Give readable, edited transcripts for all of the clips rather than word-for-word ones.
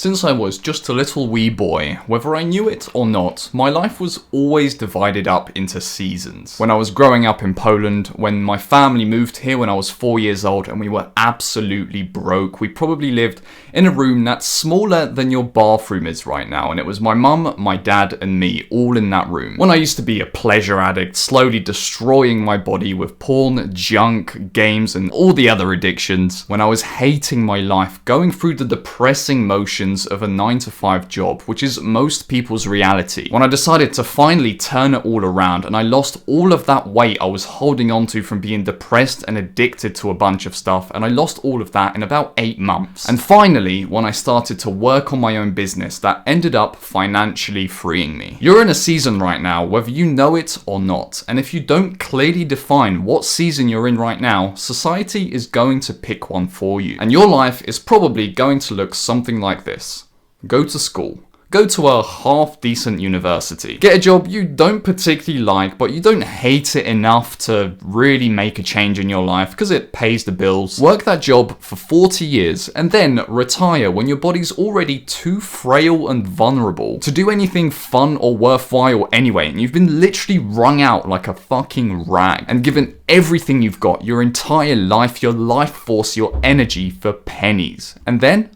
Since I was just a little wee boy, whether I knew it or not, my life was always divided up into seasons. When I was growing up in Poland, when my family moved here when I was 4 years old and we were absolutely broke, we probably lived in a room that's smaller than your bathroom is right now, and it was my mum, my dad and me all in that room. When I used to be a pleasure addict, slowly destroying my body with porn, junk, games and all the other addictions. When I was hating my life, going through the depressing motions of a 9-to-5 job, which is most people's reality. When I decided to finally turn it all around and I lost all of that weight I was holding on to from being depressed and addicted to a bunch of stuff, and I lost all of that in about 8 months. And finally, when I started to work on my own business, that ended up financially freeing me. You're in a season right now, whether you know it or not, and if you don't clearly define what season you're in right now, society is going to pick one for you. And your life is probably going to look something like this. Go to school. Go to a half-decent university. Get a job you don't particularly like, but you don't hate it enough to really make a change in your life because it pays the bills. Work that job for 40 years and then retire when your body's already too frail and vulnerable to do anything fun or worthwhile anyway, and you've been literally wrung out like a fucking rag and given everything you've got, your entire life, your life force, your energy for pennies. And then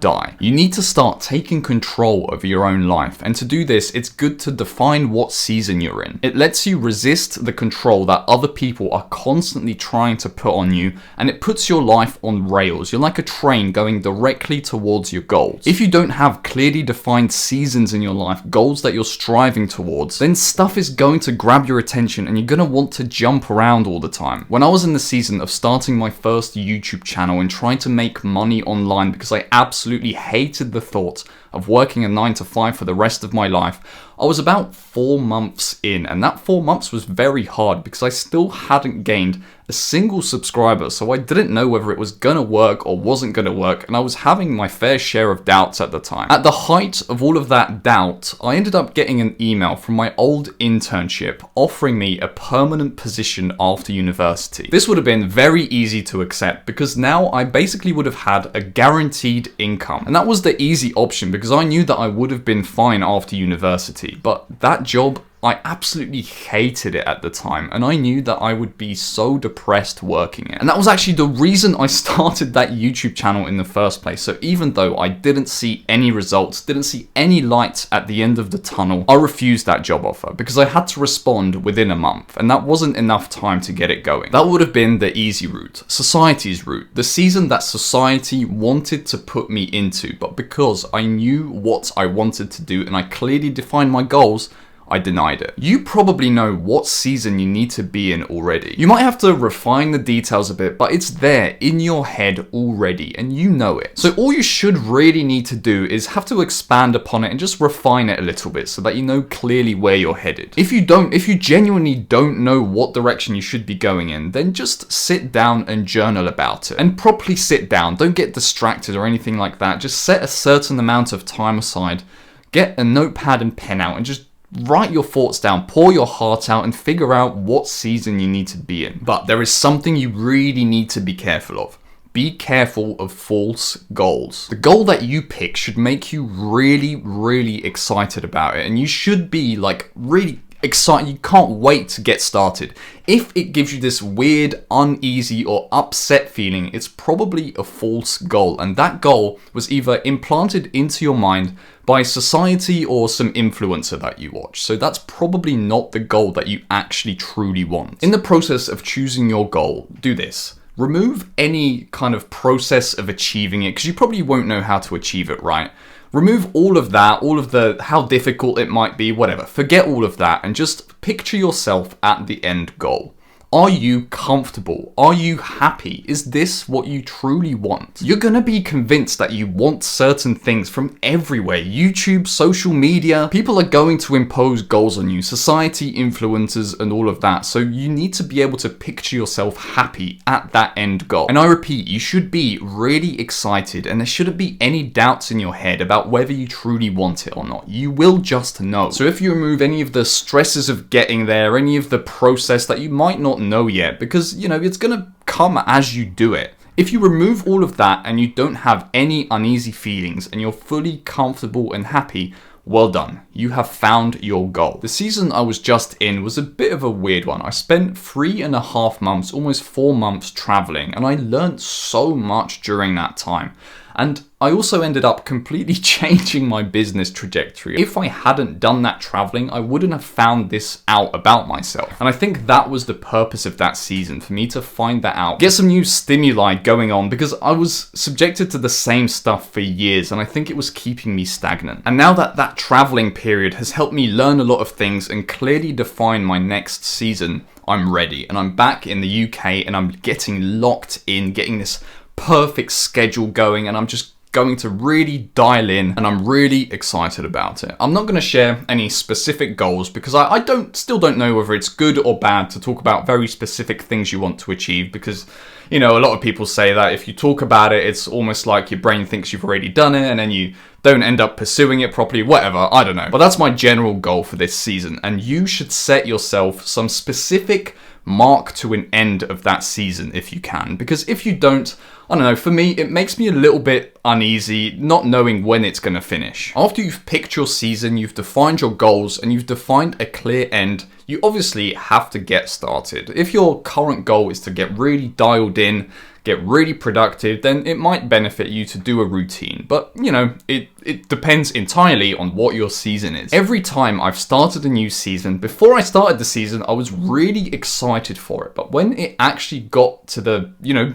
die. You need to start taking control over your own life, and to do this, it's good to define what season you're in. It lets you resist the control that other people are constantly trying to put on you, and it puts your life on rails. You're like a train going directly towards your goals. If you don't have clearly defined seasons in your life, goals that you're striving towards, then stuff is going to grab your attention and you're going to want to jump around all the time. When I was in the season of starting my first YouTube channel and trying to make money online because I absolutely hated the thought of working a 9-to-5 for the rest of my life, I was about 4 months in, and that 4 months was very hard because I still hadn't gained a single subscriber, so I didn't know whether it was gonna work or wasn't gonna work, and I was having my fair share of doubts at the time. At the height of all of that doubt, I ended up getting an email from my old internship offering me a permanent position after university. This would have been very easy to accept because now I basically would have had a guaranteed income, and that was the easy option because I knew that I would have been fine after university. But that job, I absolutely hated it at the time, and I knew that I would be so depressed working it. And that was actually the reason I started that YouTube channel in the first place. So even though I didn't see any results, didn't see any light at the end of the tunnel, I refused that job offer because I had to respond within a month, and that wasn't enough time to get it going. That would have been the easy route, society's route, the season that society wanted to put me into, but because I knew what I wanted to do and I clearly defined my goals, I denied it. You probably know what season you need to be in already. You might have to refine the details a bit, but it's there in your head already and you know it. So all you should really need to do is have to expand upon it and just refine it a little bit so that you know clearly where you're headed. If you genuinely don't know what direction you should be going in, then just sit down and journal about it. And properly sit down. Don't get distracted or anything like that. Just set a certain amount of time aside. Get a notepad and pen out and just write your thoughts down, pour your heart out and figure out what season you need to be in. But there is something you really need to be careful of. Be careful of false goals. The goal that you pick should make you really, really excited about it. And you should be like really excited. You can't wait to get started. If it gives you this weird, uneasy or upset feeling, it's probably a false goal. And that goal was either implanted into your mind by society or some influencer that you watch. So that's probably not the goal that you actually truly want. In the process of choosing your goal, do this. Remove any kind of process of achieving it because you probably won't know how to achieve it, right? Remove all of that, all of the how difficult it might be, whatever. Forget all of that and just picture yourself at the end goal. Are you comfortable? Are you happy? Is this what you truly want? You're gonna be convinced that you want certain things from everywhere. YouTube, social media, people are going to impose goals on you, society, influencers, and all of that. So you need to be able to picture yourself happy at that end goal. And I repeat, you should be really excited and there shouldn't be any doubts in your head about whether you truly want it or not. You will just know. So if you remove any of the stresses of getting there, any of the process that you might not know yet, because, you know, it's gonna come as you do it. If you remove all of that and you don't have any uneasy feelings and you're fully comfortable and happy, well done, you have found your goal. The season I was just in was a bit of a weird one. I spent 3.5 months, almost 4 months traveling, and I learned so much during that time. And I also ended up completely changing my business trajectory. If I hadn't done that traveling, I wouldn't have found this out about myself. And I think that was the purpose of that season, for me to find that out, get some new stimuli going on, because I was subjected to the same stuff for years and I think it was keeping me stagnant. And now that traveling period has helped me learn a lot of things and clearly define my next season, I'm ready. And I'm back in the UK and I'm getting locked in, getting this perfect schedule going, and I'm just going to really dial in, and I'm really excited about it. I'm not going to share any specific goals because I still don't know whether it's good or bad to talk about very specific things you want to achieve, because a lot of people say that if you talk about it, it's almost like your brain thinks you've already done it and then you don't end up pursuing it properly, whatever, I don't know. But that's my general goal for this season, and you should set yourself some specific mark to an end of that season if you can, because if you don't, I don't know, for me, it makes me a little bit uneasy not knowing when it's going to finish. After you've picked your season, you've defined your goals, and you've defined a clear end, you obviously have to get started. If your current goal is to get really dialed in, get really productive, then it might benefit you to do a routine. But, it depends entirely on what your season is. Every time I've started a new season, before I started the season, I was really excited for it. But when it actually got to the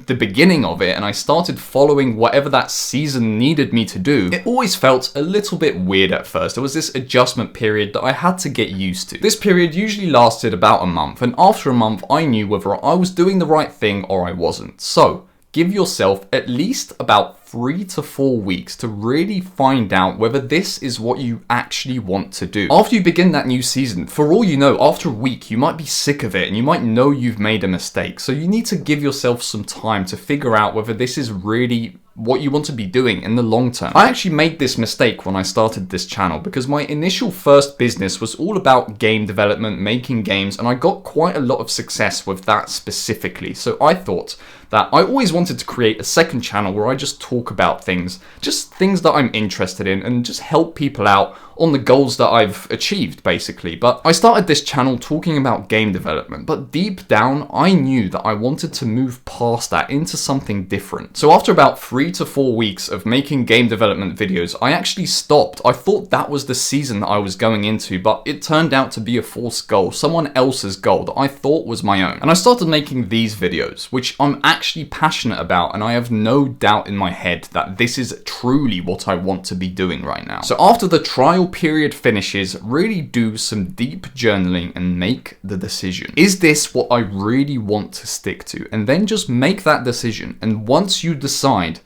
beginning of it and I started following whatever that season needed me to do, it always felt a little bit weird at first. There was this adjustment period that I had to get used to. This period usually lasted about a month, and after a month, I knew whether I was doing the right thing or I wasn't. So, give yourself at least about 3 to 4 weeks to really find out whether this is what you actually want to do. After you begin that new season, for all you know, after a week, you might be sick of it and you might know you've made a mistake. So you need to give yourself some time to figure out whether this is really what you want to be doing in the long term. I actually made this mistake when I started this channel because my initial first business was all about game development, making games, and I got quite a lot of success with that specifically. So I thought that I always wanted to create a second channel where I just talk about things, just things that I'm interested in, and just help people out on the goals that I've achieved, basically. But I started this channel talking about game development, but deep down, I knew that I wanted to move past that into something different. So after about 3 to 4 weeks of making game development videos, I actually stopped. I thought that was the season that I was going into, but it turned out to be a false goal, someone else's goal that I thought was my own. And I started making these videos, which I'm actually passionate about, and I have no doubt in my head that this is truly what I want to be doing right now. So after the trial period finishes, really do some deep journaling and make the decision. Is this what I really want to stick to? And then just make that decision. And once you decide,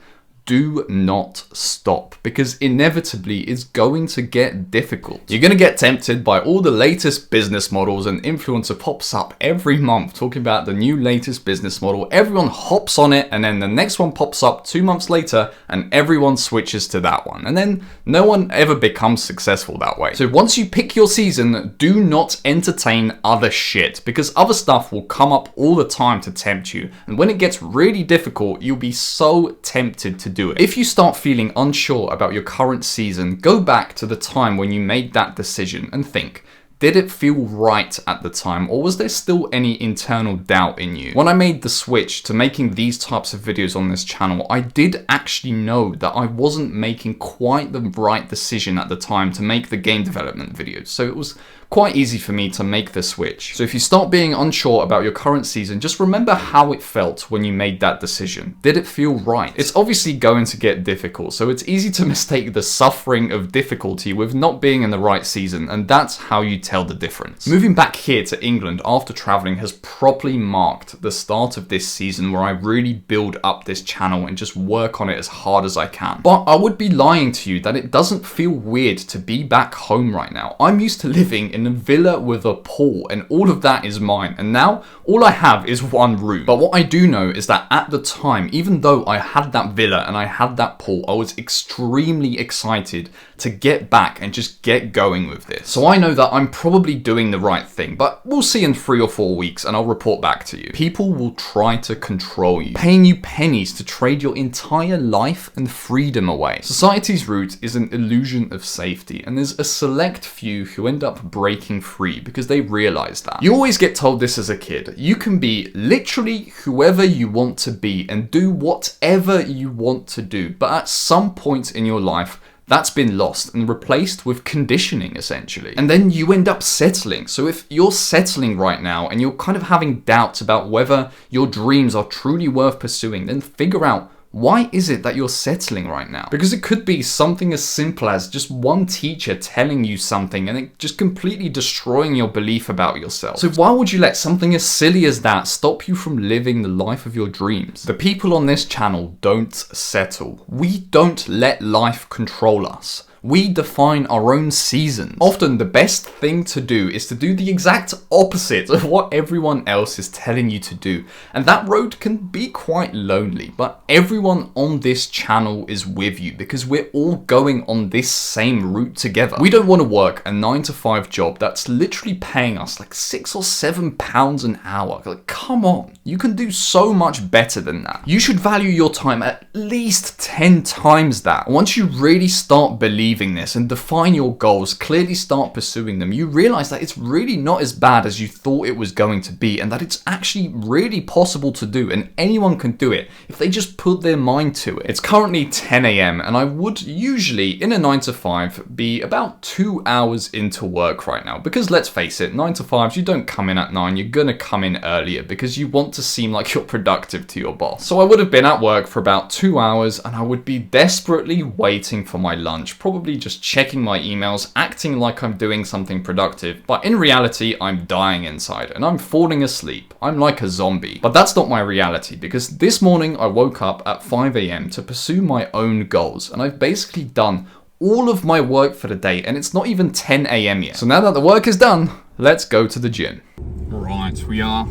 do not stop, because inevitably it's going to get difficult. You're going to get tempted by all the latest business models. An influencer pops up every month talking about the new latest business model. Everyone hops on it, and then the next one pops up 2 months later and everyone switches to that one. And then no one ever becomes successful that way. So once you pick your season, do not entertain other shit, because other stuff will come up all the time to tempt you. And when it gets really difficult, you'll be so tempted to do it. If you start feeling unsure about your current season, go back to the time when you made that decision and think, did it feel right at the time, or was there still any internal doubt in you? When I made the switch to making these types of videos on this channel, I did actually know that I wasn't making quite the right decision at the time to make the game development videos. So it was quite easy for me to make the switch. So if you start being unsure about your current season, just remember how it felt when you made that decision. Did it feel right? It's obviously going to get difficult, so it's easy to mistake the suffering of difficulty with not being in the right season, and that's how you tell the difference. Moving back here to England after traveling has properly marked the start of this season, where I really build up this channel and just work on it as hard as I can. But I would be lying to you that it doesn't feel weird to be back home right now. I'm used to living in in a villa with a pool, and all of that is mine. And now all I have is one room. But what I do know is that at the time, even though I had that villa and I had that pool, I was extremely excited to get back and just get going with this. So I know that I'm probably doing the right thing, but we'll see in 3 or 4 weeks and I'll report back to you. People will try to control you, paying you pennies to trade your entire life and freedom away. Society's root is an illusion of safety, and there's a select few who end up breaking free because they realize that. You always get told this as a kid. You can be literally whoever you want to be and do whatever you want to do, but at some point in your life, that's been lost and replaced with conditioning, essentially. And then you end up settling. So if you're settling right now and you're kind of having doubts about whether your dreams are truly worth pursuing, then figure out, why is it that you're settling right now? Because it could be something as simple as just one teacher telling you something and it just completely destroying your belief about yourself. So why would you let something as silly as that stop you from living the life of your dreams? The people on this channel don't settle. We don't let life control us. We define our own seasons. Often the best thing to do is to do the exact opposite of what everyone else is telling you to do. And that road can be quite lonely, but everyone on this channel is with you because we're all going on this same route together. We don't want to work a 9-to-5 job that's literally paying us like £6 or £7 an hour. Like, come on, you can do so much better than that. You should value your time at least 10 times that. Once you really start believing this and define your goals, clearly start pursuing them, you realize that it's really not as bad as you thought it was going to be, and that it's actually really possible to do, and anyone can do it if they just put their mind to it. It's currently 10 a.m. and I would usually, in a 9-to-5, be about 2 hours into work right now, because let's face it, 9-to-5s, you don't come in at 9, you're gonna come in earlier because you want to seem like you're productive to your boss. So I would have been at work for about 2 hours and I would be desperately waiting for my lunch, probably just checking my emails, acting like I'm doing something productive, but in reality, I'm dying inside and I'm falling asleep. I'm like a zombie. But that's not my reality, because this morning I woke up at 5 a.m. to pursue my own goals, and I've basically done all of my work for the day, and it's not even 10 a.m. yet. So now that the work is done, let's go to the gym. Right, we are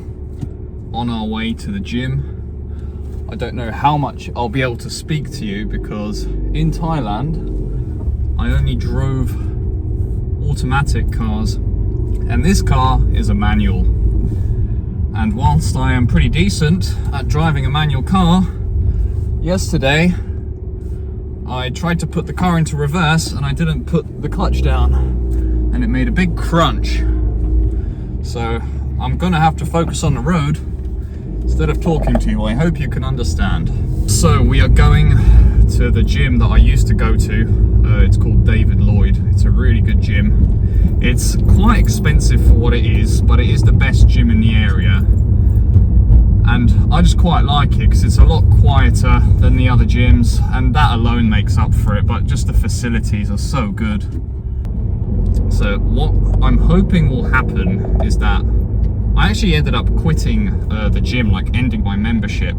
on our way to the gym. I don't know how much I'll be able to speak to you because in Thailand, I only drove automatic cars, and this car is a manual. And whilst I am pretty decent at driving a manual car, yesterday I tried to put the car into reverse and I didn't put the clutch down, and it made a big crunch. So I'm gonna have to focus on the road instead of talking to you. I hope you can understand. So we are going to the gym that I used to go to. It's called David Lloyd. It's a really good gym. It's quite expensive for what it is, but it is the best gym in the area. And I just quite like it because it's a lot quieter than the other gyms, and that alone makes up for it, but just the facilities are so good. So what I'm hoping will happen is that I actually ended up quitting the gym, like ending my membership,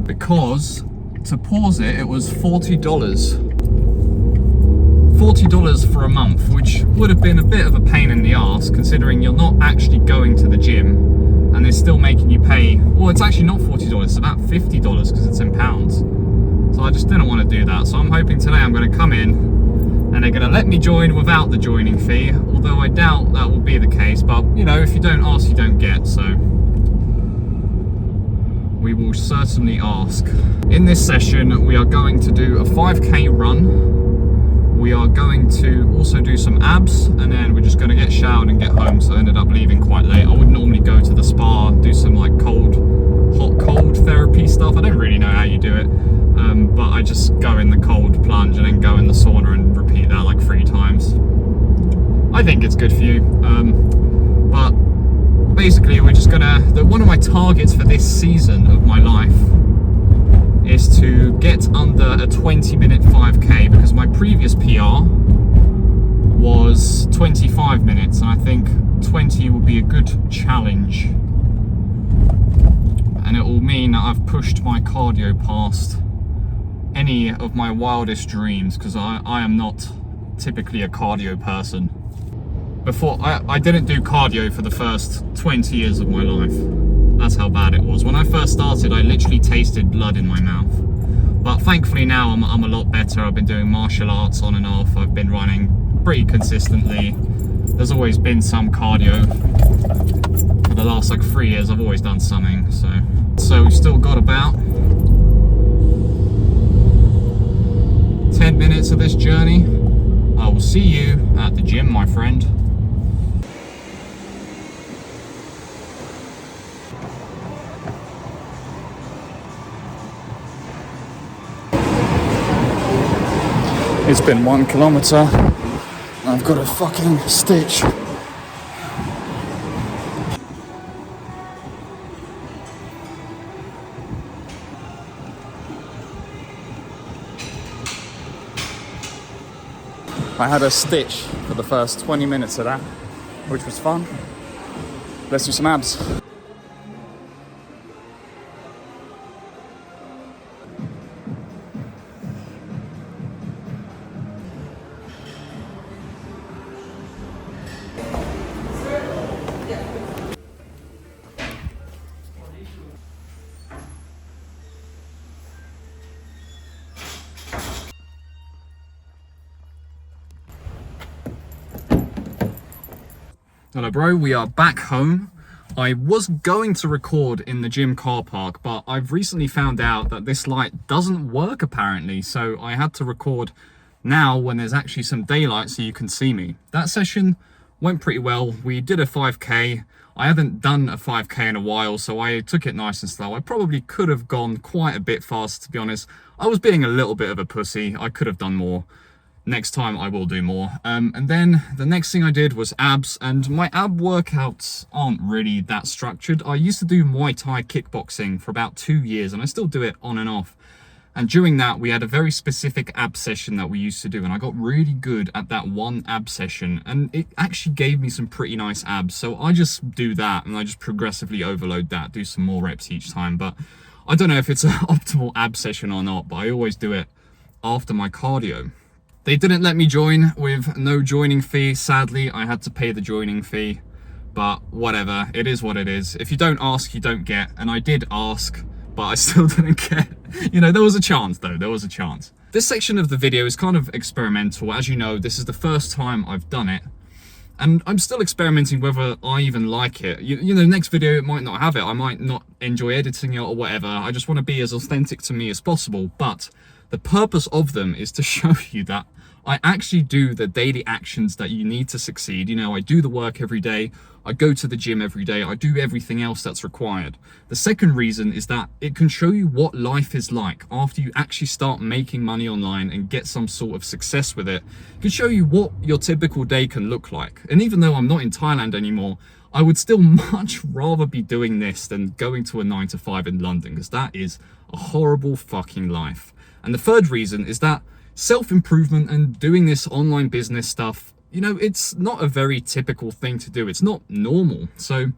because to pause it, it was $40 for a month, which would have been a bit of a pain in the arse considering you're not actually going to the gym and they're still making you pay. Well, it's actually not $40, it's about $50 because it's in pounds. So I just didn't want to do that. So I'm hoping today I'm going to come in and they're going to let me join without the joining fee, although I doubt that will be the case. But you know, if you don't ask, you don't get. So we will certainly ask. In this session, we are going to do a 5k run. We are going to also do some abs, and then we're just going to get showered and get home. So I ended up leaving quite late. I would normally go to the spa, do some like hot cold therapy stuff. I don't really know how you do it, but I just go in the cold plunge and then go in the sauna and repeat that like 3 times. I think it's good for you, but basically we're just gonna, one of my targets for this season of my life is to get under a 20-minute 5k, because my previous PR was 25 minutes and I think 20 would be a good challenge, and it will mean that I've pushed my cardio past any of my wildest dreams, because I am not typically a cardio person. before, I didn't do cardio for the first 20 years of my life. That's how bad it was. When I first started, I literally tasted blood in my mouth. But thankfully now I'm a lot better. I've been doing martial arts on and off. I've been running pretty consistently. There's always been some cardio. For the last like 3 years, I've always done something. So we've still got about 10 minutes of this journey. I will see you at the gym, my friend. It's been 1 kilometer. I've got a fucking stitch. I had a stitch for the first 20 minutes of that, which was fun. Let's do some abs. Hello bro, we are back home. I was going to record in the gym car park, but I've recently found out that this light doesn't work apparently, so I had to record now when there's actually some daylight so you can see me. That session went pretty well. We did a 5k. I haven't done a 5k in a while, so I took it nice and slow. I probably could have gone quite a bit faster, to be honest. I was being a little bit of a pussy. I could have done more. Next time I will do more. And then the next thing I did was abs, and my ab workouts aren't really that structured. I used to do Muay Thai kickboxing for about 2 years, and I still do it on and off. And during that, we had a very specific ab session that we used to do, and I got really good at that one ab session, and it actually gave me some pretty nice abs. So I just do that, and I just progressively overload that, do some more reps each time. But I don't know if it's an optimal ab session or not, but I always do it after my cardio. They didn't let me join with no joining fee. Sadly, I had to pay the joining fee, but whatever, it is what it is. If you don't ask, you don't get, and I did ask, but I still didn't get. You know, there was a chance though, there was a chance. This section of the video is kind of experimental. As you know, this is the first time I've done it, and I'm still experimenting whether I even like it. You know, next video, it might not have it. I might not enjoy editing it or whatever. I just want to be as authentic to me as possible, but the purpose of them is to show you that I actually do the daily actions that you need to succeed. You know, I do the work every day, I go to the gym every day, I do everything else that's required. The second reason is that it can show you what life is like after you actually start making money online and get some sort of success with it. It can show you what your typical day can look like. And even though I'm not in Thailand anymore, I would still much rather be doing this than going to a 9 to 5 in London, because that is a horrible fucking life. And the third reason is that self-improvement and doing this online business stuff, you know, it's not a very typical thing to do. It's not normal. So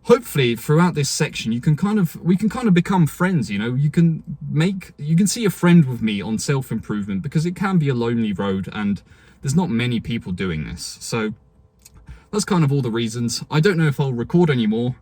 hopefully throughout this section, we can kind of become friends. You know, you can see a friend with me on self-improvement, because it can be a lonely road and there's not many people doing this. So that's kind of all the reasons. I don't know if I'll record anymore.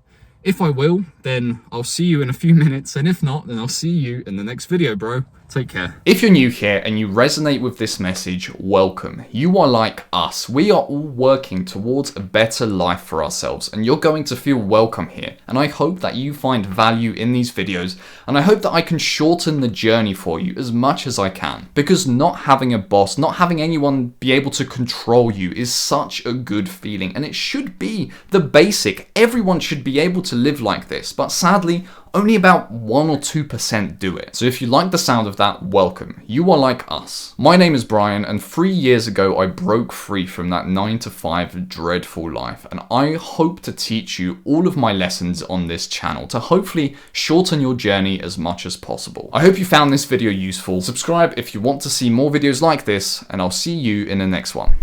If I will, then I'll see you in a few minutes, and if not, then I'll see you in the next video, bro. Take care. If you're new here and you resonate with this message, welcome. You are like us. We are all working towards a better life for ourselves, and you're going to feel welcome here. And I hope that you find value in these videos, and I hope that I can shorten the journey for you as much as I can. Because not having a boss, not having anyone be able to control you is such a good feeling, and it should be the basic. Everyone should be able to live like this, but sadly, only about 1 or 2% do it. So if you like the sound of that, welcome. You are like us. My name is Brian, and 3 years ago I broke free from that 9 to 5 dreadful life, and I hope to teach you all of my lessons on this channel to hopefully shorten your journey as much as possible. I hope you found this video useful. Subscribe if you want to see more videos like this, and I'll see you in the next one.